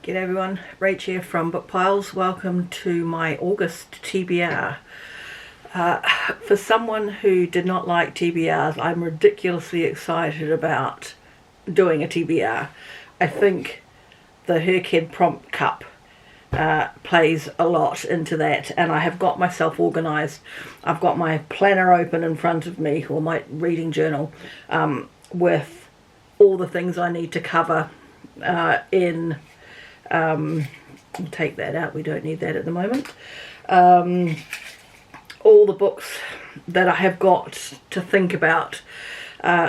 G'day everyone, Rach here from Book Piles. Welcome to my August TBR. For someone who did not like TBRs, I'm ridiculously excited about doing a TBR. I think the HRCYED Prompt Cup plays a lot into that, and I have got myself organised. I've got my planner open in front of me, or my reading journal, with all the things I need to cover in... we'll take that out, we don't need that at the moment. All the books that I have got to think about.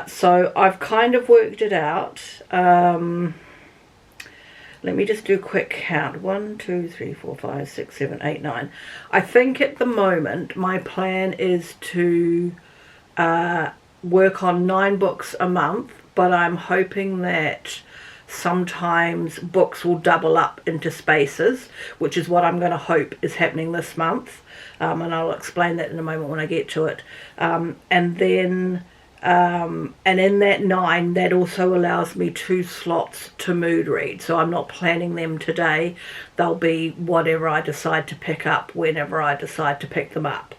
So I've kind of worked it out. Let me just do a quick count. 1, 2, 3, 4, 5, 6, 7, 8, 9. I think at the moment my plan is to work on 9 books a month, but I'm hoping that sometimes books will double up into spaces, which is what I'm going to hope is happening this month, and I'll explain that in a moment when I get to it. And in that 9, that also allows me 2 slots to mood read, so I'm not planning them today. They'll be whatever I decide to pick up whenever I decide to pick them up.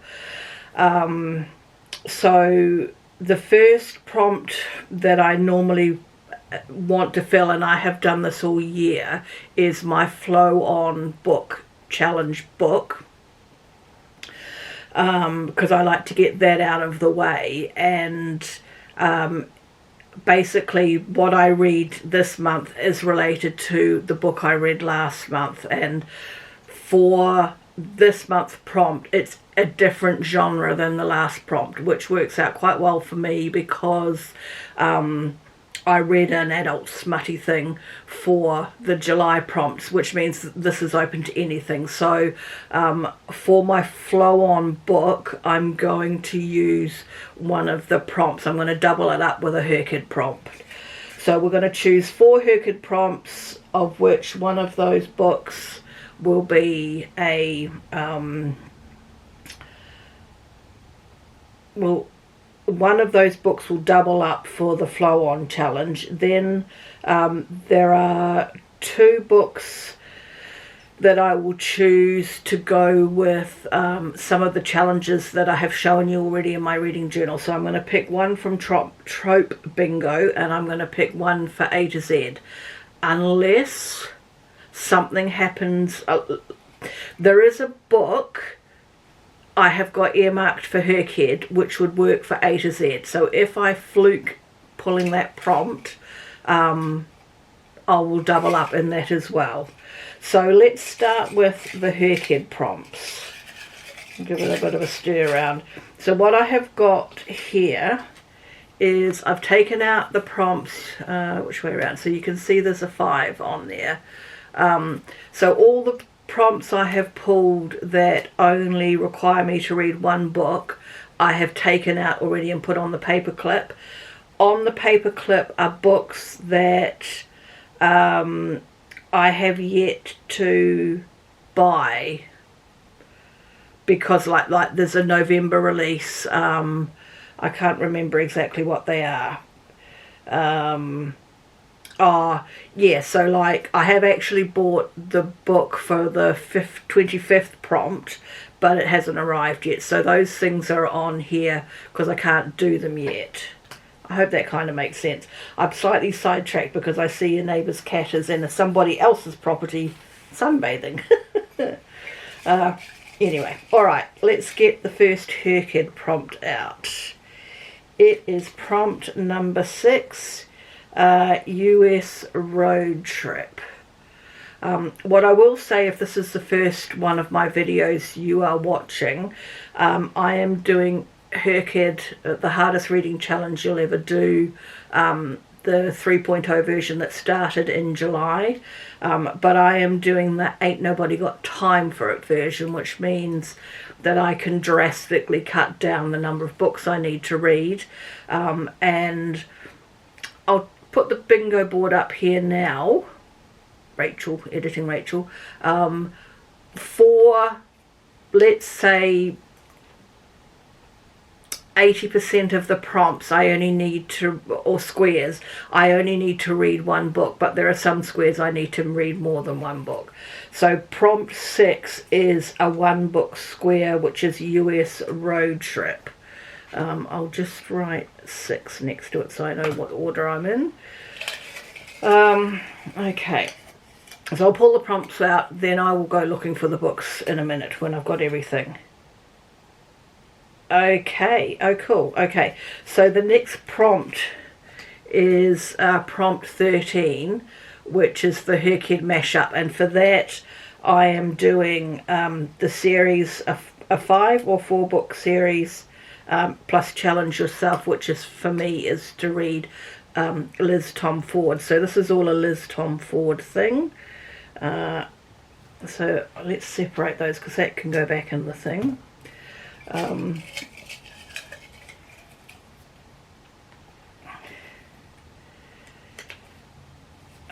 So the first prompt that I normally want to fill, and I have done this all year, is my flow on book challenge book, because I like to get that out of the way. And basically what I read this month is related to the book I read last month, and for this month's prompt it's a different genre than the last prompt, which works out quite well for me because I read an adult smutty thing for the July prompts, which means this is open to anything. So for my flow on book, I'm going to use one of the prompts. I'm going to double it up with a HRCYED prompt. So we're going to choose 4 HRCYED prompts, of which one of those books will be a one of those books will double up for the flow on challenge. Then there are 2 books that I will choose to go with some of the challenges that I have shown you already in my reading journal. So I'm going to pick one from Trope Bingo, and I'm going to pick one for A to Z, unless something happens. There is a book I have got earmarked for HRCYED which would work for A to Z. So if I fluke pulling that prompt, I will double up in that as well. So let's start with the HRCYED prompts. Give it a bit of a stir around. So what I have got here is I've taken out the prompts, which way around? So you can see there's a 5 on there. So all the prompts I have pulled that only require me to read 1 book, I have taken out already and put on the paperclip. On the paperclip are books that I have yet to buy, because like there's a November release. I can't remember exactly what they are. Yeah, so like I have actually bought the book for the 25th prompt, but it hasn't arrived yet. So those things are on here because I can't do them yet. I hope that kind of makes sense. I'm slightly sidetracked because I see your neighbour's cat is in somebody else's property sunbathing. Anyway, alright, let's get the first HRCYED prompt out. It is prompt number 6. US road trip. What I will say, if this is the first one of my videos you are watching, I am doing HRCYED, the hardest reading challenge you'll ever do, the 3.0 version that started in July, but I am doing the Ain't Nobody Got Time for It version, which means that I can drastically cut down the number of books I need to read, and I'll put the bingo board up here now, Rachel, editing Rachel, for, let's say, 80% of the prompts I only need to, or squares, I only need to read one book, but there are some squares I need to read more than one book. So prompt 6 is a 1-book square, which is US road trip. I'll just write 6 next to it so I know what order I'm in. Okay, so I'll pull the prompts out, then I will go looking for the books in a minute when I've got everything. Okay, oh cool, okay, so the next prompt is prompt 13, which is the HRCYED mashup, and for that I am doing the series, a 5 or 4 book series, plus Challenge Yourself, which is, for me, is to read Liz Tom Ford. So this is all a Liz Tom Ford thing. So let's separate those because that can go back in the thing.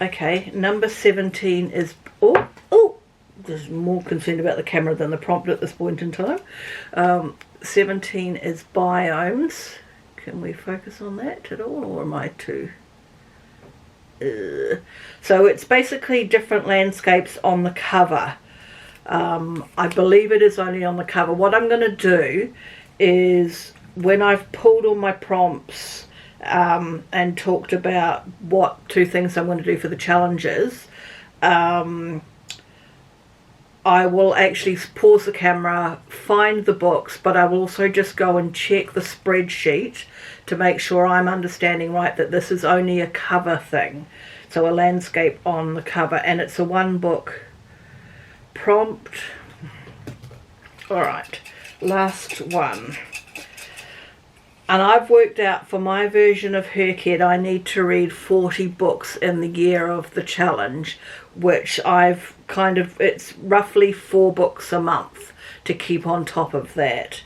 Okay, number 17 is, there's more concerned about the camera than the prompt at this point in time. 17 is biomes. Can we focus on that at all, or am I too? So it's basically different landscapes on the cover. I believe it is only on the cover. What I'm going to do is, when I've pulled all my prompts and talked about what 2 things I'm going to do for the challenges, I will actually pause the camera, find the books, but I will also just go and check the spreadsheet to make sure I'm understanding right that this is only a cover thing. So a landscape on the cover, and it's a 1-book prompt. Alright, last one. And I've worked out for my version of HRCYED I need to read 40 books in the year of the challenge, which I've kind of, it's roughly 4 books a month to keep on top of that.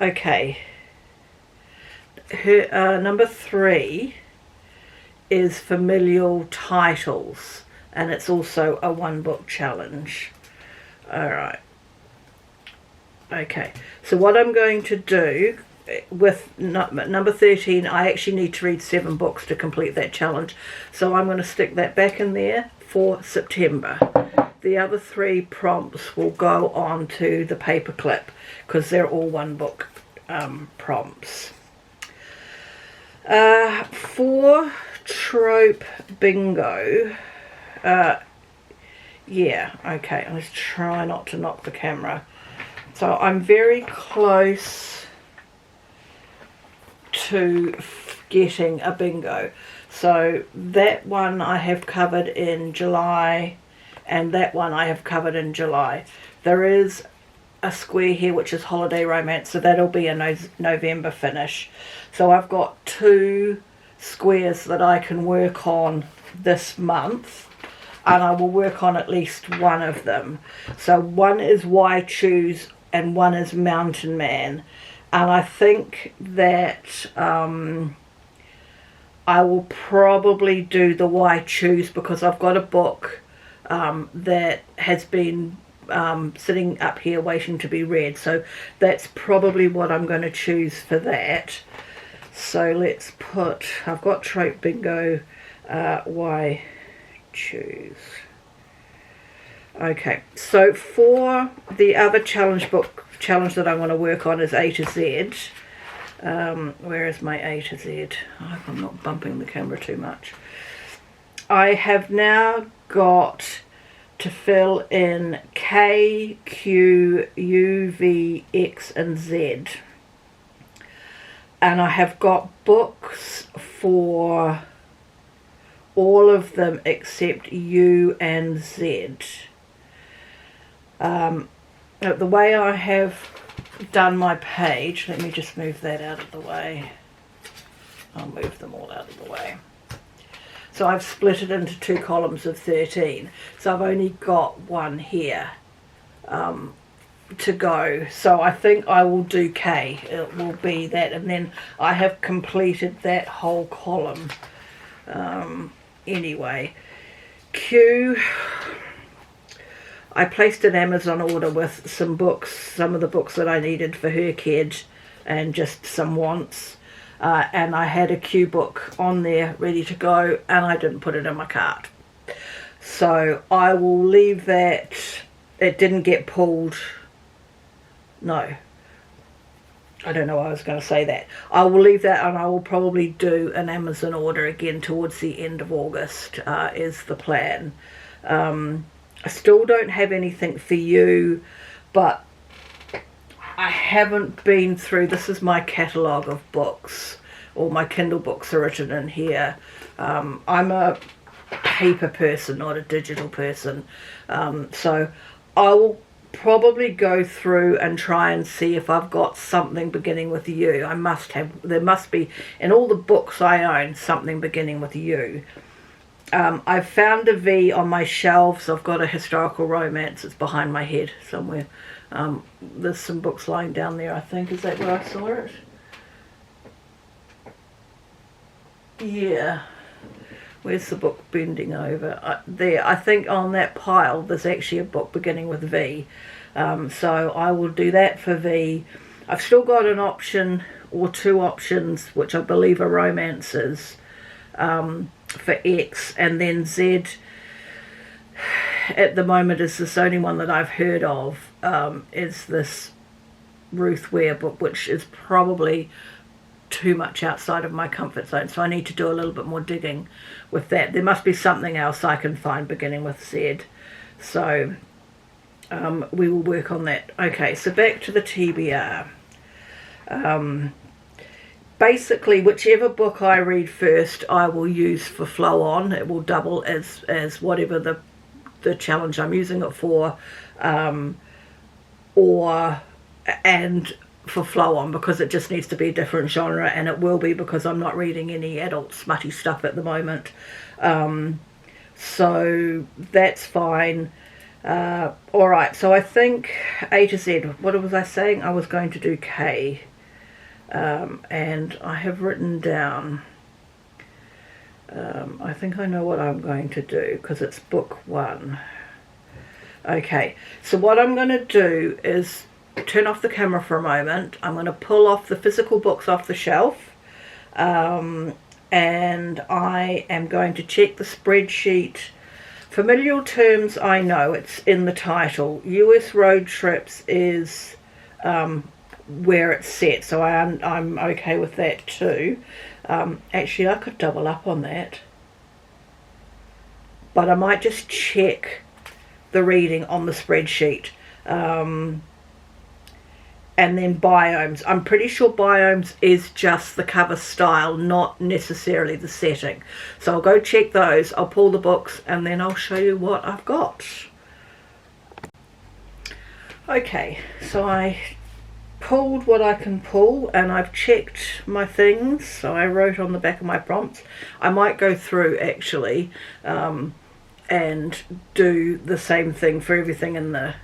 Okay. Number 3 is familial titles, and it's also a 1-book challenge. Alright. Okay, so what I'm going to do with number 13, I actually need to read 7 books to complete that challenge, so I'm going to stick that back in there for September. The other 3 prompts will go on to the paperclip because they're all 1-book prompts. For trope bingo, yeah, okay, let's try not to knock the camera. So I'm very close to getting a bingo. So that one I have covered in July, and that one I have covered in July. There is a square here which is holiday romance, so that'll be a November finish. So I've got 2 squares that I can work on this month, and I will work on at least one of them. So one is Why Choose and one is Mountain Man. And I think that I will probably do the Why Choose because I've got a book that has been sitting up here waiting to be read. So that's probably what I'm going to choose for that. So let's put, I've got Trope Bingo, Why Choose. Okay, so for the other challenge that I want to work on is A to Z. Where is my A to Z? I hope I'm not bumping the camera too much. I have now got to fill in K, Q, U, V, X and Z. And I have got books for all of them except U and Z. The way I have done my page, let me just move that out of the way. I'll move them all out of the way. So I've split it into 2 columns of 13. So I've only got one here to go. So I think I will do K. It will be that, and then I have completed that whole column. Anyway, Q, I placed an Amazon order with some books, some of the books that I needed for HRCYED and just some wants. And I had a Q book on there ready to go, and I didn't put it in my cart. So I will leave that. It didn't get pulled. No. I don't know why I was going to say that. I will leave that, and I will probably do an Amazon order again towards the end of August, is the plan. I still don't have anything for you, but I haven't been through, this is my catalogue of books. All my Kindle books are written in here. I'm a paper person, not a digital person. So I will probably go through and try and see if I've got something beginning with U. I must have, there must be, in all the books I own, something beginning with U. I've found a V on my shelves. I've got a historical romance. It's behind my head somewhere. There's some books lying down there, I think. Is that where I saw it? Yeah. Where's the book bending over? There. I think on that pile there's actually a book beginning with V. So I will do that for V. I've still got an option or two options, which I believe are romances, for X, and then Z at the moment is this only one that I've heard of, is this Ruth Ware book, which is probably too much outside of my comfort zone, so I need to do a little bit more digging with that. There must be something else I can find beginning with Z, so we will work on that. Okay, so back to the TBR. Basically, whichever book I read first, I will use for flow on. It will double as whatever the challenge I'm using it for, and for flow on, because it just needs to be a different genre, and it will be, because I'm not reading any adult smutty stuff at the moment. So that's fine. Alright, so I think A to Z, what was I saying? I was going to do K. And I have written down, I think I know what I'm going to do, because it's book 1. Okay, so what I'm going to do is turn off the camera for a moment. I'm going to pull off the physical books off the shelf, and I am going to check the spreadsheet. Familial terms, I know, it's in the title. US Road Trips is where it's set, so I'm okay with that too. Actually, I could double up on that, but I might just check the reading on the spreadsheet. And then biomes, I'm pretty sure biomes is just the cover style, not necessarily the setting, so I'll go check those. I'll pull the books, and then I'll show you what I've got. Okay, so I pulled what I can pull, and I've checked my things, so I wrote on the back of my prompts. I might go through actually and do the same thing for everything in the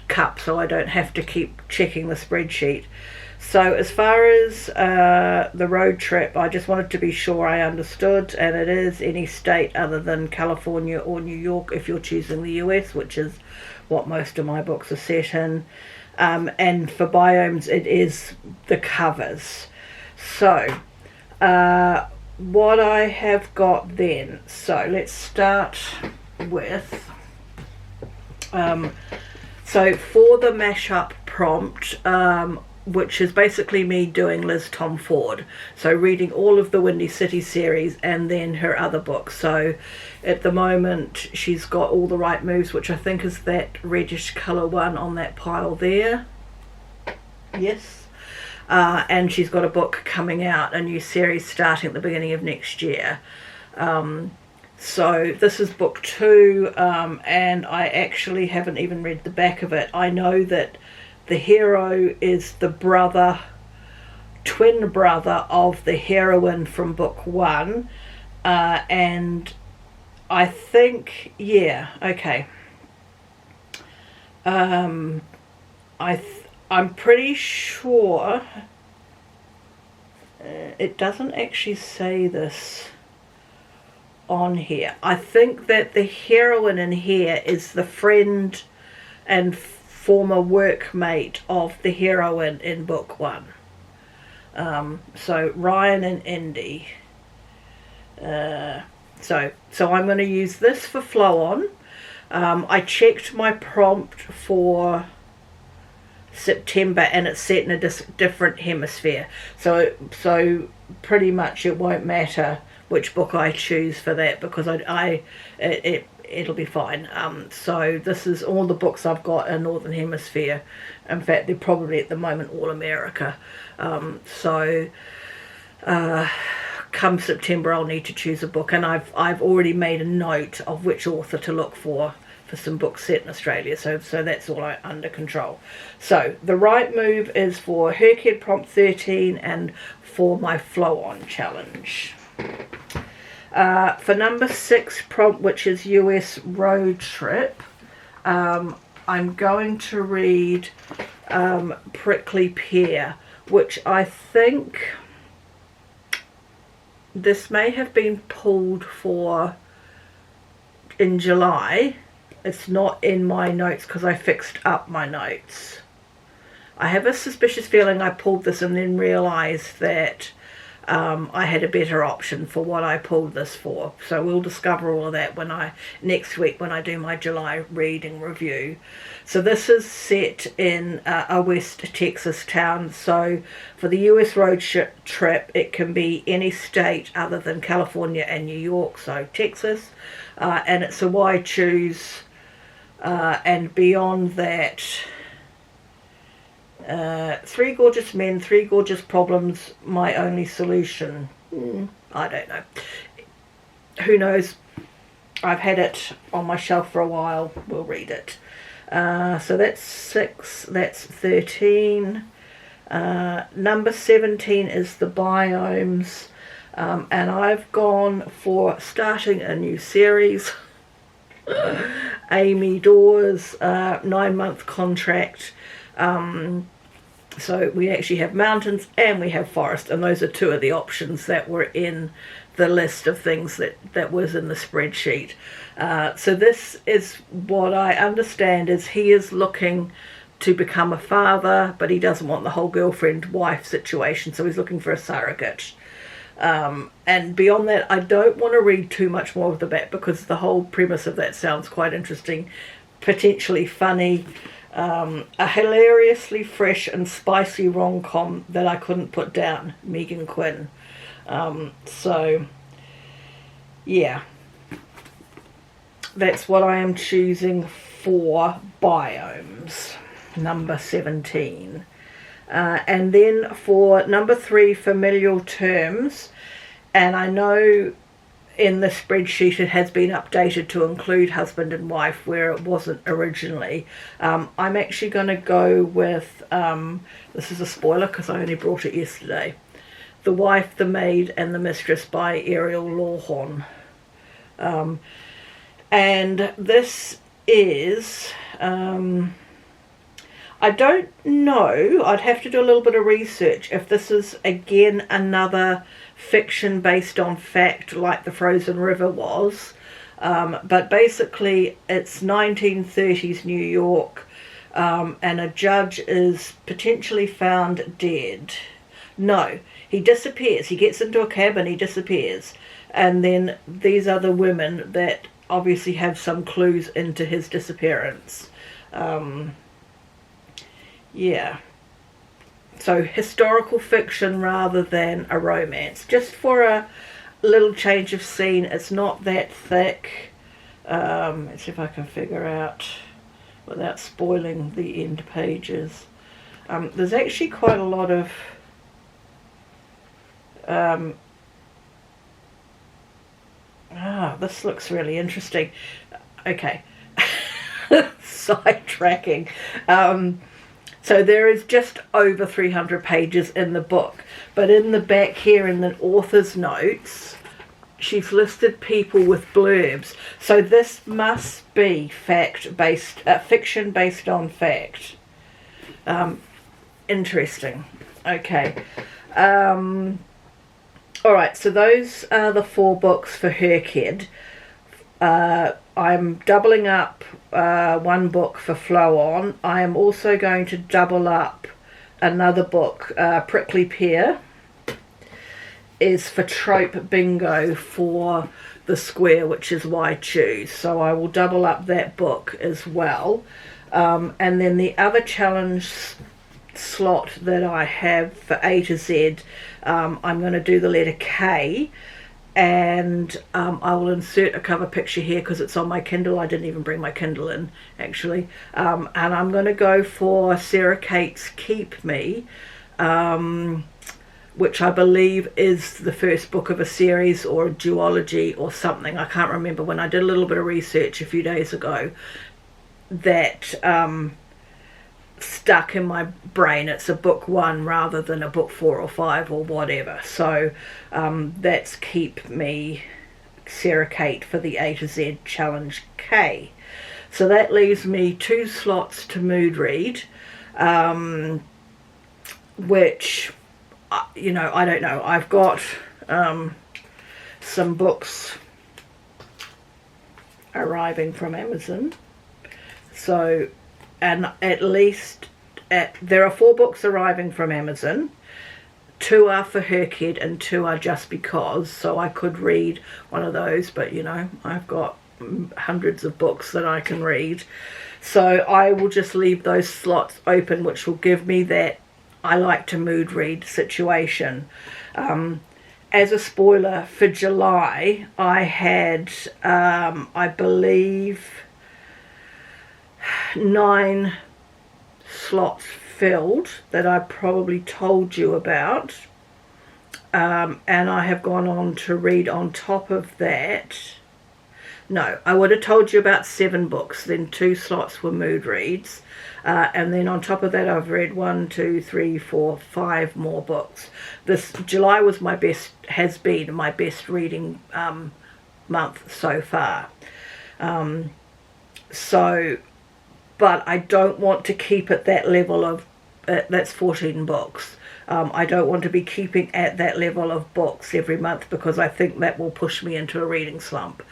cup, so I don't have to keep checking the spreadsheet. So as far as the road trip, I just wanted to be sure I understood, and it is any state other than California or New York if you're choosing the US, which is what most of my books are set in. And for biomes, it is the covers. So what I have got then, so let's start with so for the mashup prompt, which is basically me doing Liz Tom Ford, so reading all of the Windy City series and then her other books. So at the moment she's got All the Right Moves, which I think is that reddish colour one on that pile there. Yes. And she's got a book coming out, a new series starting at the beginning of next year. So this is book 2, and I actually haven't even read the back of it. I know that the hero is the twin brother of the heroine from book 1, and I think, yeah, okay. I'm pretty sure it doesn't actually say this on here. I think that the heroine in here is the friend and former workmate of the heroine in book 1. So Ryan and Indy. So I'm going to use this for flow on. I checked my prompt for September and it's set in a different hemisphere, so pretty much it won't matter which book I choose for that, because it'll be fine. So this is all the books I've got in Northern Hemisphere. In fact, they're probably at the moment all America. Come September I'll need to choose a book, and I've already made a note of which author to look for some books set in Australia, so that's all under control. So the right move is for HRCYED prompt 13 and for my flow on challenge. For number 6 prompt, which is US road trip, I'm going to read Prickly Pear, which I think this may have been pulled for in July. It's not in my notes because I fixed up my notes. I have a suspicious feeling I pulled this and then realised that I had a better option for what I pulled this for. So we'll discover all of that next week when I do my July reading review. So this is set in a West Texas town. So for the US road trip, it can be any state other than California and New York, so Texas. And it's a why choose. And beyond that, 3 gorgeous men, 3 gorgeous problems, my only solution. I don't know. Who knows? I've had it on my shelf for a while. We'll read it. So that's 6, that's 13. Number 17 is the biomes. And I've gone for starting a new series. Amy Dawes, 9-month contract. So we actually have mountains and we have forest, and those are 2 of the options that were in the list of things that was in the spreadsheet. So this is what I understand is he is looking to become a father, but he doesn't want the whole girlfriend-wife situation, so he's looking for a surrogate. And beyond that, I don't want to read too much more of the back because the whole premise of that sounds quite interesting, potentially funny, a hilariously fresh and spicy rom-com that I couldn't put down, Megan Quinn. So yeah, that's what I am choosing for biomes, number 17. And then for number 3, familial terms, and I know in the spreadsheet it has been updated to include husband and wife where it wasn't originally. I'm actually going to go with, this is a spoiler because I only brought it yesterday, The Wife, the Maid and the Mistress by Ariel Lawhorn. And this is... I don't know, I'd have to do a little bit of research if this is again another fiction based on fact like The Frozen River was, but basically it's 1930s New York, and a judge is potentially found dead. No, he disappears, he gets into a cab and he disappears, and then these other women that obviously have some clues into his disappearance. Yeah, so historical fiction rather than a romance, just for a little change of scene. It's not that thick. Let's see if I can figure out without spoiling the end pages. There's actually quite a lot of this looks really interesting. Okay. Sidetracking. So there is just over 300 pages in the book, but in the back here in the author's notes, she's listed people with blurbs. So this must be fiction based on fact. Interesting. Okay. Alright, so those are the 4 books for HRCYED. I'm doubling up 1 book for Flow On. I am also going to double up another book, Prickly Pear. is for trope bingo for the square, which is why choose. So I will double up that book as well. And then the other challenge slot that I have for A to Z, I'm going to do the letter K, and I will insert a cover picture here because it's on my Kindle. I didn't even bring my Kindle in, actually. And I'm going to go for Sarah Kate's Keep Me, which I believe is the first book of a series or a duology or something. I can't remember. When I did a little bit of research a few days ago, that stuck in my brain. It's a book 1 rather than a book 4 or 5 or whatever. So that's Keep Me, Sarah Kate, for the A to Z challenge K. So that leaves me 2 slots to mood read, which, you know, I don't know. I've got some books arriving from Amazon. So, and at least there are 4 books arriving from Amazon. 2 are for HRCYED and 2 are just because. So I could read one of those, but you know, I've got hundreds of books that I can read. So I will just leave those slots open, which will give me that I like to mood read situation. As a spoiler, for July, I had, I believe, 9 slots filled that I probably told you about, and I have gone on to read on top of that. No, I would have told you about 7 books, then 2 slots were mood reads, and then on top of that I've read 1, 2, 3, 4, 5 more books. This July was has been my best reading month so far. But I don't want to keep at that level of, that's 14 books. I don't want to be keeping at that level of books every month, because I think that will push me into a reading slump.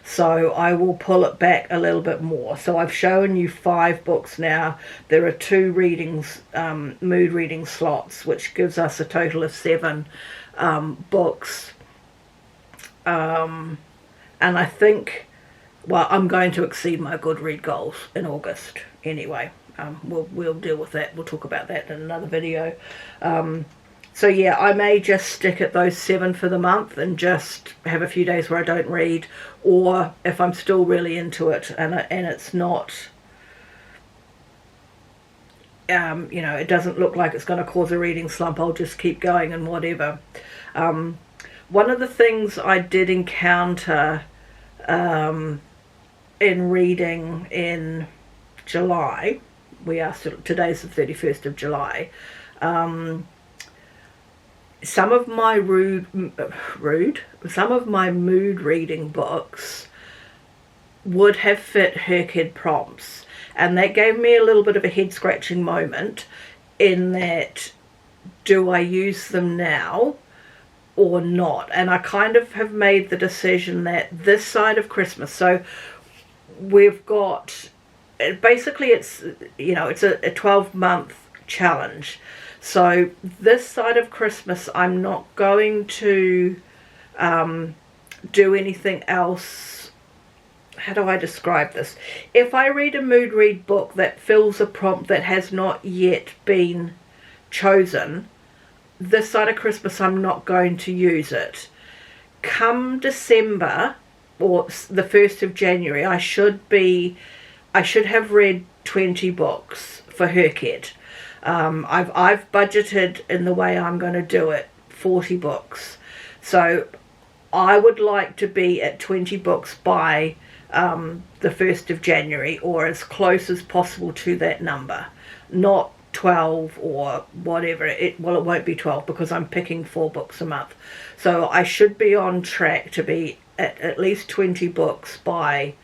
So I will pull it back a little bit more. So I've shown you 5 books now. There are 2 readings, mood reading slots, which gives us a total of 7 books. And I think, well, I'm going to exceed my Goodread goals in August anyway. We'll deal with that. We'll talk about that in another video. So yeah, I may just stick at those 7 for the month and just have a few days where I don't read, or if I'm still really into it and it's not, you know, it doesn't look like it's going to cause a reading slump, I'll just keep going and whatever. One of the things I did encounter in reading in July, today's the 31st of July, some of my mood reading books would have fit HRCYED prompts, and that gave me a little bit of a head scratching moment, in that, do I use them now or not? And I kind of have made the decision that this side of Christmas, so we've got, basically it's, you know, it's a 12-month challenge. So this side of Christmas, I'm not going to do anything else. How do I describe this? If I read a mood read book that fills a prompt that has not yet been chosen, this side of Christmas I'm not going to use it. Come December, or the 1st of January, I should have read 20 books for HRCYED. I've budgeted, in the way I'm going to do it, 40 books. So I would like to be at 20 books by the 1st of January, or as close as possible to that number. Not 12 or whatever. Well, it won't be 12 because I'm picking 4 books a month. So I should be on track to be at least 20 books by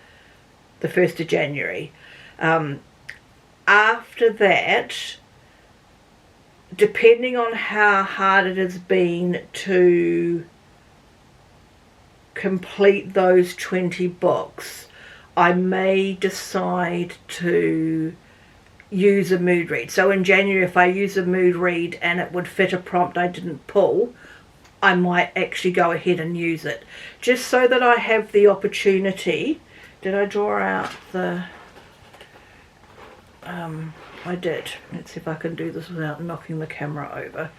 the 1st of January. After that, depending on how hard it has been to complete those 20 books, I may decide to use a mood read. So in January, if I use a mood read and it would fit a prompt I didn't pull, I might actually go ahead and use it, just so that I have the opportunity. Did I draw out the... I did. Let's see if I can do this without knocking the camera over.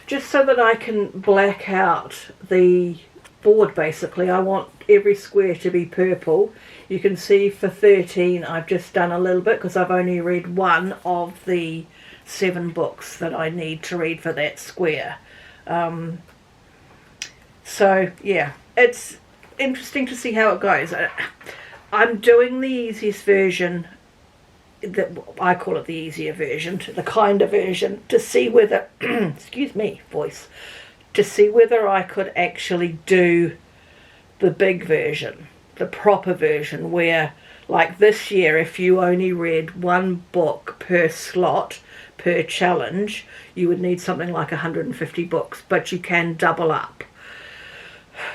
Just so that I can black out the board, basically. I want every square to be purple. You can see for 13 I've just done a little bit because I've only read one of the 7 books that I need to read for that square. So yeah, it's interesting to see how it goes. I'm doing the easiest version, that I call it the easier version, the kinder version, to see whether excuse me, voice, to see whether I could actually do the big version, the proper version, where, like this year, if you only read 1 book per slot per challenge, you would need something like 150 books, but you can double up,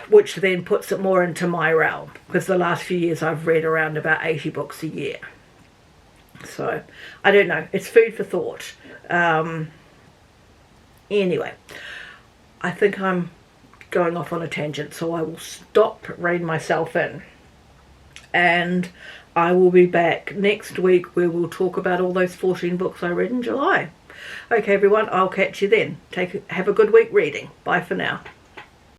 which then puts it more into my realm, because the last few years I've read around about 80 books a year. So I don't know, it's food for thought. Anyway, I think I'm going off on a tangent, so I will stop, rein myself in, and I will be back next week where we'll talk about all those 14 books I read in July. Okay everyone, I'll catch you then. Have a good week reading. Bye for now.